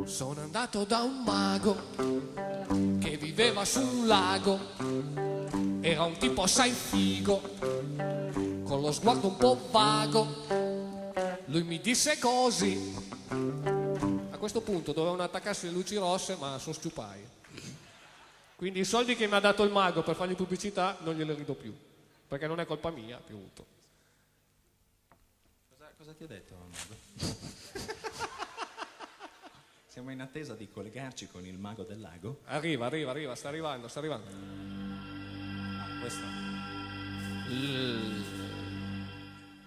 Sono andato da un mago che viveva su un lago, era un tipo assai figo, con lo sguardo un po' vago. Lui mi disse così. A questo punto dovevano attaccarsi le luci rosse, ma sono sciupai. Quindi i soldi che mi ha dato il mago per fargli pubblicità non glieli rido più, perché non è colpa mia, appunto. Cosa ti ha detto, mago? Siamo in attesa di collegarci con il mago del lago. Arriva, sta arrivando. Ah, questo.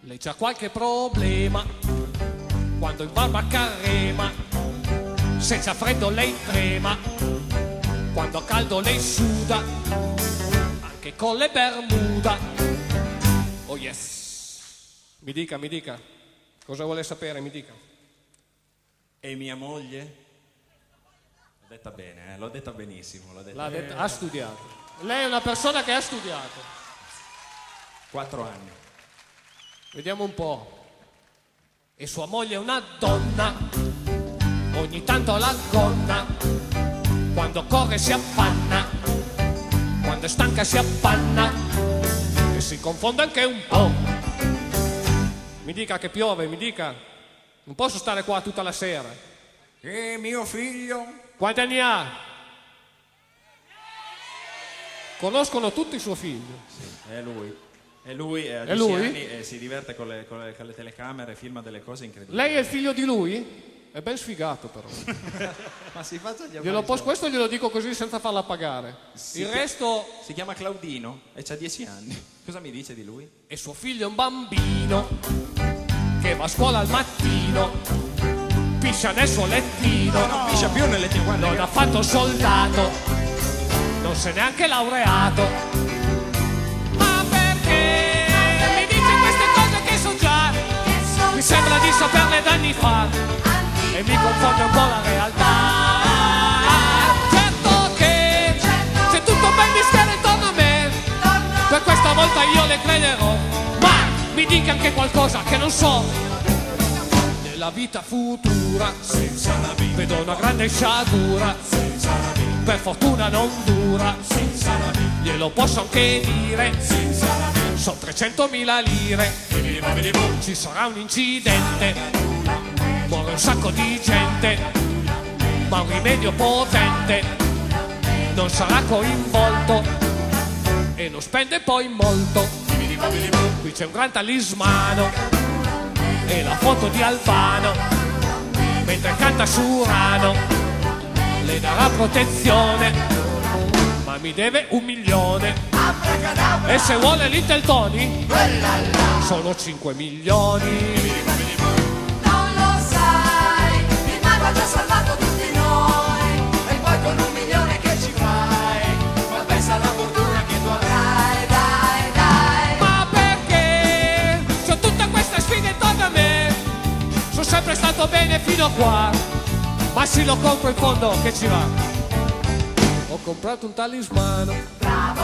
Lei c'ha qualche problema quando in barba carrema, se c'ha freddo lei trema, quando ha caldo lei suda, anche con le Bermuda. Oh yes. Mi dica, cosa vuole sapere, mi dica. E mia moglie? L'ho detta bene, l'ho detta benissimo. Ha studiato. Lei è una persona che ha studiato. 4 anni. Vediamo un po'. E sua moglie è una donna, ogni tanto la gonna, quando corre si affanna, quando è stanca si appanna e si confonde anche un po'. Mi dica che piove, mi dica. Non posso stare qua tutta la sera. E mio figlio? Quanti anni ha? Conoscono tutti suo figlio. Sì, è lui. È lui, ha È 10 lui? anni e si diverte con le telecamere, filma delle cose incredibili. Lei è il figlio di lui? È ben sfigato però. Ma si faccia gli affari. Questo glielo dico così senza farla pagare. Il resto... Si chiama Claudino e ha 10 anni. Cosa mi dice di lui? E suo figlio è un bambino che va a scuola al mattino, piscia nel suo lettino, Non piscia più nel lettino, guarda. non ha fatto soldato, non si è neanche laureato. Ma perché mi dice queste cose che so già? Mi sembra di saperle da anni fa e mi confonde un po' la realtà. Certo che c'è tutto un bel mistero intorno a me, per questa volta io le crederò, ma mi dica anche qualcosa che non so. Nella vita futura vedo una grande sciagura, per fortuna non dura, glielo posso anche dire, sono 300.000 lire, ci sarà un incidente, muore un sacco di gente, ma un rimedio potente non sarà coinvolto e non spende poi molto. Qui c'è un gran talismano e la foto di Albano, mentre canta su Urano, le darà protezione, ma mi deve 1 milione. E se vuole Little Tony, sono 5 milioni. Non lo sai, il mago ha già salvato tutti noi, e poi con 1 milione che ci fai? Ma pensa alla fortuna che tu avrai, dai. Ma perché c'ho tutta questa sfiga intorno a me? Sono sempre stato bene fino a qua, ma se lo compro in fondo che ci va? Ho comprato un talismano, Bravo,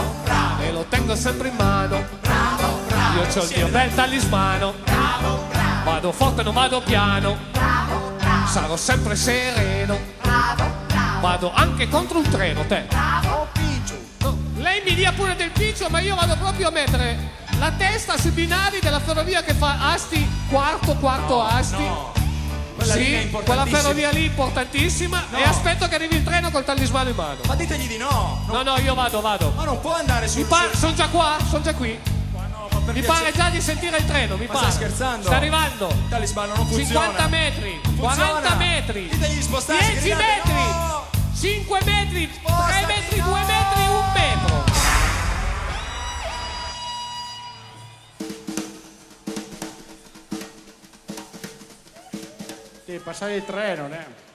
e lo tengo sempre in mano. bravo, Io c'ho il mio bel talismano, vado forte non vado piano, sarò sempre sereno, vado anche contro un treno, te. bravo, No, lei mi dia pure del piccio, ma io vado proprio a mettere la testa sui binari della ferrovia che fa Asti, quarto Asti. No, quella linea è Sì, importantissima. quella ferrovia lì importantissima, No. e aspetto che arrivi il treno col talismano in mano. Ma ditegli di no. No, io vado. Ma non può andare sul... Sono già qua, sono già qui. Ma no, ma per Mi piacere. pare già di sentire il treno, mi Ma pare. stai scherzando? Sta arrivando. Il talismano non funziona. 50 metri, Funziona. 40 metri, Ditegli di spostarsi, 10 gridate, metri, no! 5 metri, 3 Spostati, metri, no! 2 metri, 1 metro. Devi passare il treno, ne?